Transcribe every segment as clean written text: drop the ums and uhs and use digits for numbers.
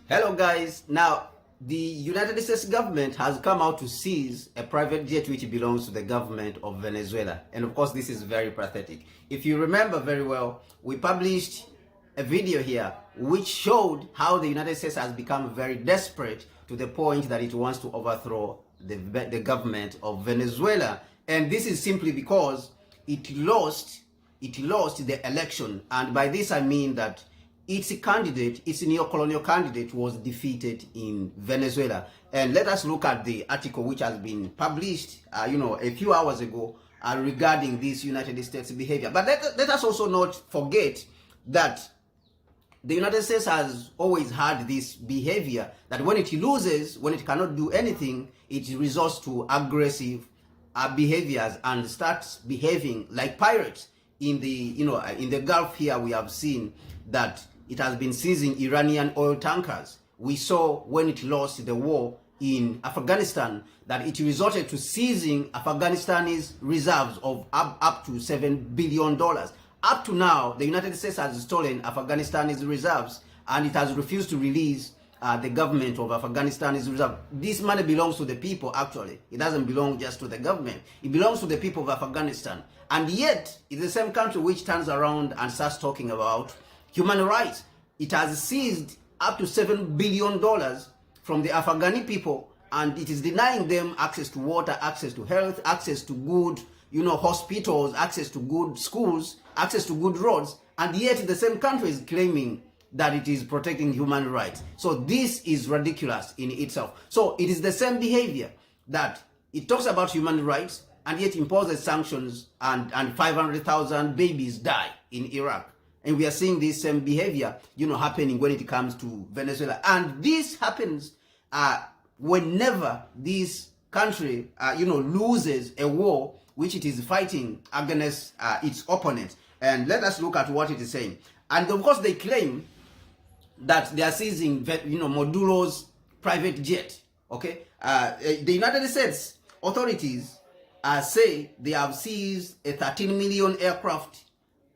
Hello guys, now the United States government has come out to seize a private jet which belongs to the government of Venezuela, and of course this is very pathetic. If you remember very well, we published a video here which showed how the United States has become very desperate to the point that it wants to overthrow the government of Venezuela, and this is simply because it lost the election, and by this I mean that its neo-colonial candidate was defeated in Venezuela. And let us look at the article which has been published, a few hours ago regarding this United States behavior. But let us also not forget that the United States has always had this behavior that when it loses, when it cannot do anything, it resorts to aggressive behaviors and starts behaving like pirates. In the Gulf here, we have seen that it has been seizing Iranian oil tankers. We saw when it lost the war in Afghanistan that it resorted to seizing Afghanistan's reserves of up to $7 billion. Up to now, the United States has stolen Afghanistan's reserves and it has refused to release the government of Afghanistan's reserve. This money belongs to the people, actually. It doesn't belong just to the government. It belongs to the people of Afghanistan. And yet, it's the same country which turns around and starts talking about human rights. It has seized up to $7 billion from the Afghani people, and it is denying them access to water, access to health, access to good, hospitals, access to good schools, access to good roads, and yet the same country is claiming that it is protecting human rights. So this is ridiculous in itself. So it is the same behavior that it talks about human rights and yet imposes sanctions and 500,000 babies die in Iraq. And we are seeing this same behavior, happening when it comes to Venezuela. And this happens whenever this country, loses a war which it is fighting against its opponents. And let us look at what it is saying. And of course, they claim that they are seizing, Maduro's private jet. Okay, the United States authorities say they have seized a 13 million aircraft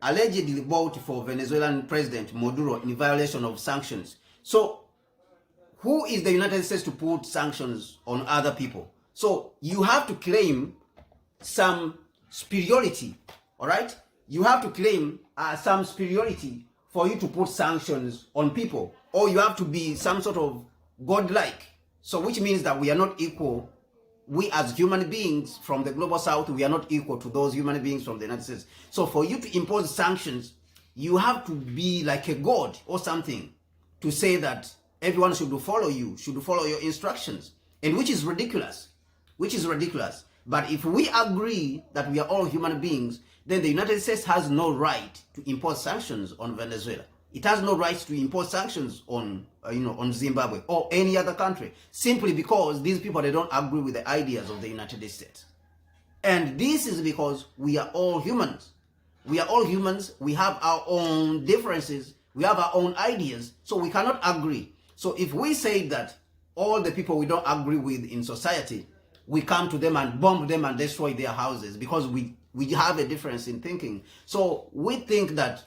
allegedly bought for Venezuelan President Maduro in violation of sanctions. So, who is the United States to put sanctions on other people? So, you have to claim some superiority, all right? You have to claim some superiority for you to put sanctions on people, or you have to be some sort of godlike. So, which means that we are not equal. We as human beings from the global south, we are not equal to those human beings from the United States. So for you to impose sanctions, you have to be like a god or something to say that everyone should follow you, should follow your instructions, and which is ridiculous, But if we agree that we are all human beings, then the United States has no right to impose sanctions on Venezuela. It has no right to impose sanctions on, on Zimbabwe or any other country, simply because these people, they don't agree with the ideas of the United States. And this is because we are all humans. We are all humans. We have our own differences. We have our own ideas. So we cannot agree. So if we say that all the people we don't agree with in society, we come to them and bomb them and destroy their houses because we have a difference in thinking. So we think that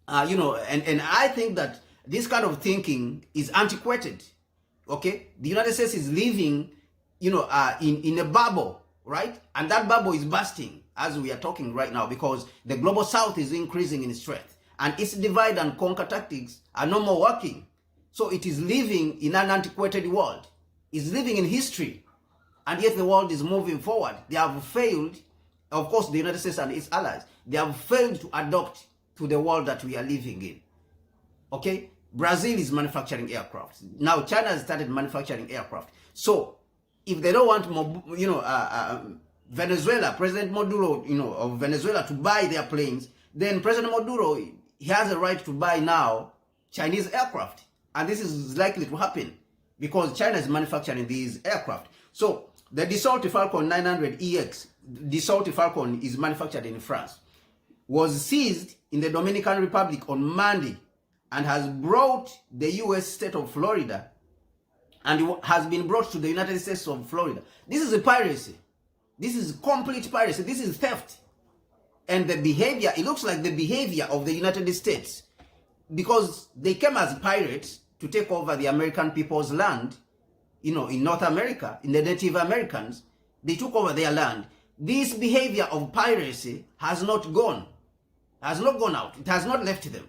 and I think that this kind of thinking is antiquated. Okay, the United States is living, in a bubble, right? And that bubble is bursting as we are talking right now because the global south is increasing in strength and its divide and conquer tactics are no more working. So it is living in an antiquated world. It's living in history, and yet the world is moving forward. They have failed, of course, the United States and its allies. They have failed to adopt to the world that we are living in. Okay? Brazil is manufacturing aircraft. Now China has started manufacturing aircraft. So if they don't want, Venezuela, President Maduro, of Venezuela to buy their planes, then President Maduro, he has a right to buy now Chinese aircraft. And this is likely to happen because China is manufacturing these aircraft. So the Dassault Falcon 900EX, Dassault Falcon is manufactured in France, was seized in the Dominican Republic on Monday and has brought the U.S. state of Florida and has been brought to the United States of Florida. This is a piracy. This is complete piracy. This is theft. And the behavior, it looks like the behavior of the United States because they came as pirates to take over the American people's land, in North America, in the Native Americans, they took over their land. This behavior of piracy has not gone out. It has not left them.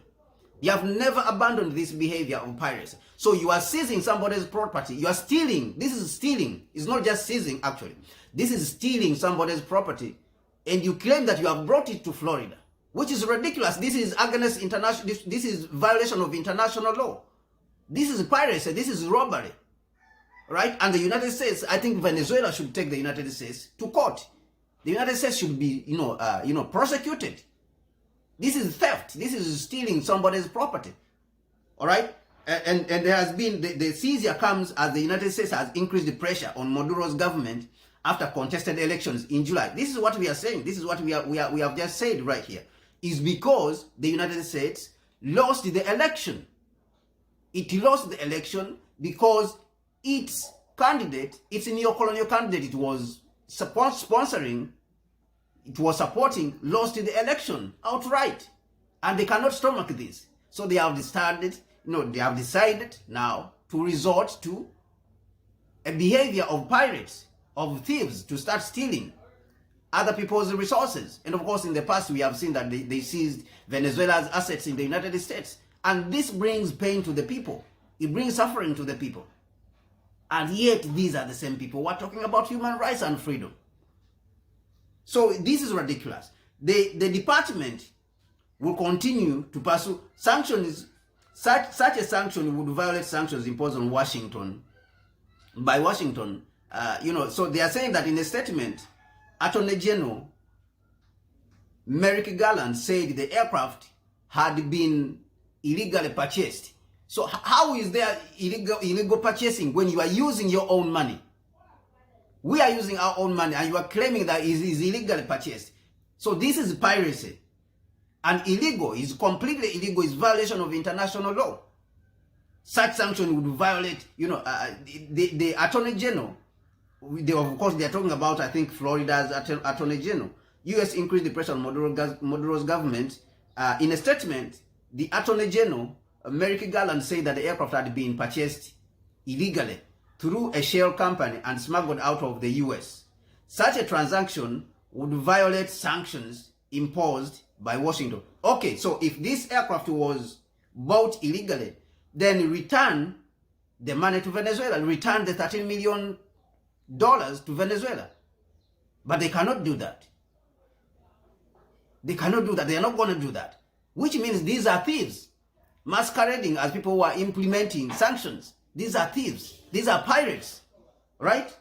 They have never abandoned this behavior of piracy. So you are seizing somebody's property. You are stealing. This is stealing. It's not just seizing, actually. This is stealing somebody's property. And you claim that you have brought it to Florida, which is ridiculous. This is against international, this is violation of international law. This is piracy. This is robbery. Right? And the United States, I think Venezuela should take the United States to court. The United States should be, prosecuted. This is theft. This is stealing somebody's property. All right? And there has been, the seizure comes as the United States has increased the pressure on Maduro's government after contested elections in July. This is what we are saying. This is what we have just said right here. Is because the United States lost the election. It lost the election because its candidate, its neo-colonial candidate it was sponsoring, it was supporting, lost the election outright. And they cannot stomach this. So they have decided now to resort to a behavior of pirates, of thieves, to start stealing other people's resources. And of course, in the past, we have seen that they seized Venezuela's assets in the United States. And this brings pain to the people. It brings suffering to the people. And yet, these are the same people who are talking about human rights and freedom. So this is ridiculous. The department will continue to pursue sanctions. Such a sanction would violate sanctions imposed on Washington by Washington. So they are saying that in a statement, Attorney General Merrick Garland said the aircraft had been illegally purchased. So how is there illegal purchasing when you are using your own money? We are using our own money and you are claiming that it is illegally purchased. So this is piracy. And illegal, is completely illegal, is violation of international law. Such sanction would violate, the Attorney General. Of course, they are talking about, I think, Florida's Attorney General. U.S. increased the pressure on Maduro's government. In a statement, the Attorney General, Merrick Garland, said that the aircraft had been purchased illegally through a shell company and smuggled out of the U.S. Such a transaction would violate sanctions imposed by Washington. Okay, so if this aircraft was bought illegally, then return the money to Venezuela, return the $13 million to Venezuela. But they cannot do that. They cannot do that. They are not going to do that. Which means these are thieves, masquerading as people who are implementing sanctions. These are thieves. These are pirates. Right?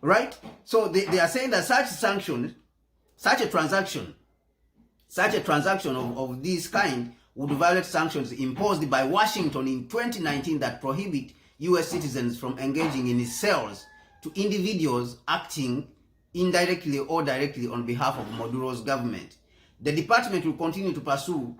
Right? So they are saying that such sanctions, such a transaction of this kind would violate sanctions imposed by Washington in 2019 that prohibit U.S. citizens from engaging in sales to individuals acting indirectly or directly on behalf of Maduro's government. The department will continue to pursue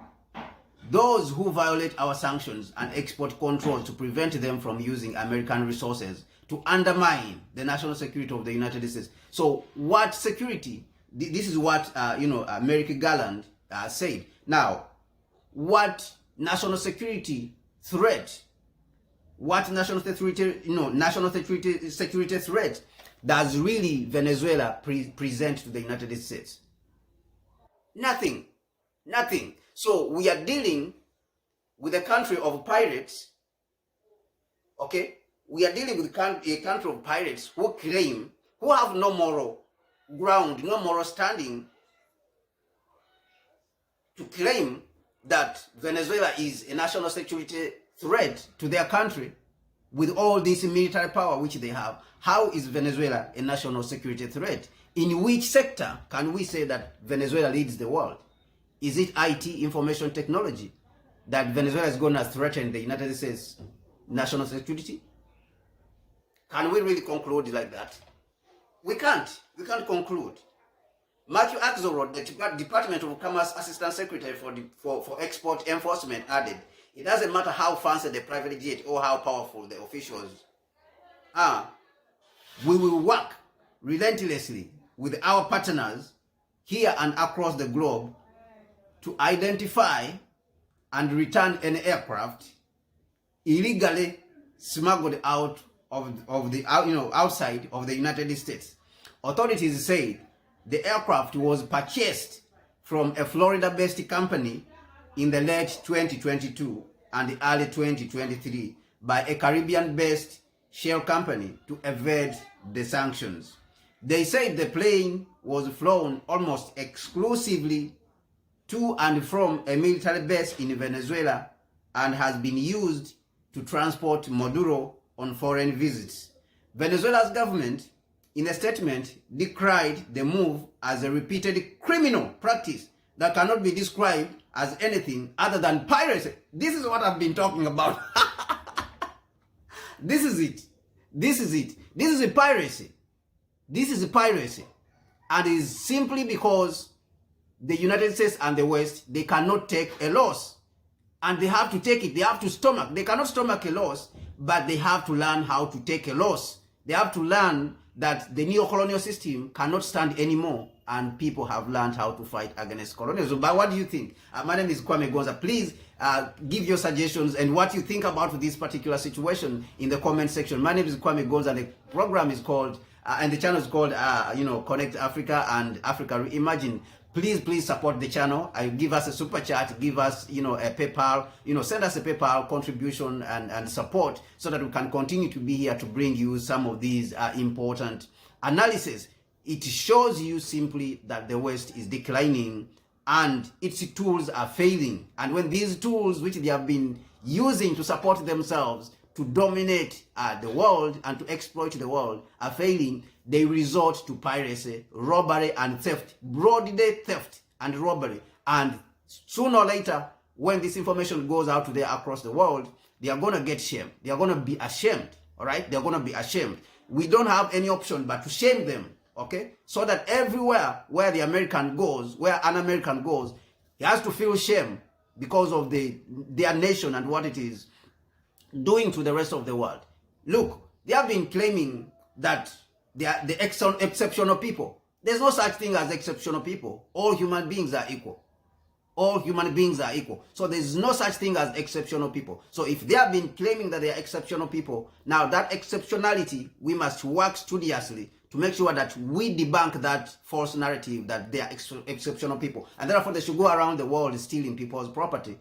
those who violate our sanctions and export controls to prevent them from using American resources to undermine the national security of the United States. So what security? This is what, Merrick Garland said. Now, what national security threat, national security threat does really Venezuela present to the United States? Nothing. So we are dealing with a country of pirates, okay? We are dealing with a country of pirates who have no moral ground, no moral standing to claim that Venezuela is a national security threat to their country with all this military power which they have. How is Venezuela a national security threat? In which sector can we say that Venezuela leads the world? Is it IT, information technology, that Venezuela is going to threaten the United States national security? Can we really conclude like that? We can't conclude. Matthew Axelrod, the Department of Commerce Assistant Secretary for Export Enforcement, added, it doesn't matter how fancy the private jet or how powerful the officials are. We will work relentlessly with our partners here and across the globe to identify and return any aircraft illegally smuggled out of the outside of the United States. Authorities say the aircraft was purchased from a Florida-based company in the late 2022 and the early 2023 by a Caribbean-based shell company to evade the sanctions. They said the plane was flown almost exclusively to and from a military base in Venezuela and has been used to transport Maduro on foreign visits. Venezuela's government, in a statement, decried the move as a repeated criminal practice that cannot be described as anything other than piracy. This is what I've been talking about. This is it. This is it. This is a piracy. This is a piracy. And it is simply because the United States and the West, they cannot take a loss. And they have to take it. They have to stomach. They cannot stomach a loss, but they have to learn how to take a loss. They have to learn that the neo-colonial system cannot stand anymore, and people have learned how to fight against colonialism. But what do you think? My name is Kwame Gonza. Please give your suggestions and what you think about this particular situation in the comment section. My name is Kwame Gonza, and the program is called, and the channel is called, Connect Africa and Africa Reimagine. Please support the channel. Give us a super chat, give us, a PayPal, send us a PayPal contribution and support so that we can continue to be here to bring you some of these important analysis. It shows you simply that the West is declining and its tools are failing. And when these tools, which they have been using to support themselves, to dominate the world and to exploit the world, are failing, they resort to piracy, robbery, and theft, broad day theft and robbery. And sooner or later, when this information goes out there across the world, they are going to get shamed. They are going to be ashamed, all right? They're going to be ashamed. We don't have any option but to shame them, okay? So that everywhere where the American goes, where an American goes, he has to feel shame because of their nation and what it is doing to the rest of the world. Look, they have been claiming that they are the exceptional people. There's no such thing as exceptional people. All human beings are equal. All human beings are equal. So there's no such thing as exceptional people. So if they have been claiming that they are exceptional people, now that exceptionality, we must work studiously to make sure that we debunk that false narrative that they are exceptional people. And therefore they should go around the world stealing people's property.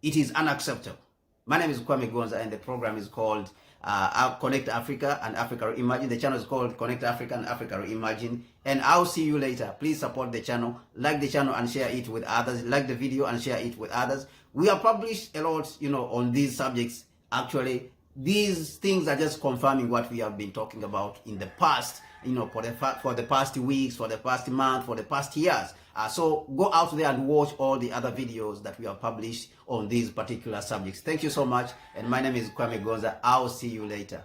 It is unacceptable. My name is Kwame Gonza, and the program is called Connect Africa and Africa Reimagine. The channel is called Connect Africa and Africa Reimagine. And I'll see you later. Please support the channel, like the channel and share it with others. Like the video and share it with others. We have published a lot, on these subjects. Actually, these things are just confirming what we have been talking about in the past, for the past weeks, for the past month, for the past years. So go out there and watch all the other videos that we have published on these particular subjects. Thank you so much. And my name is Kwame Gonza. I'll see you later.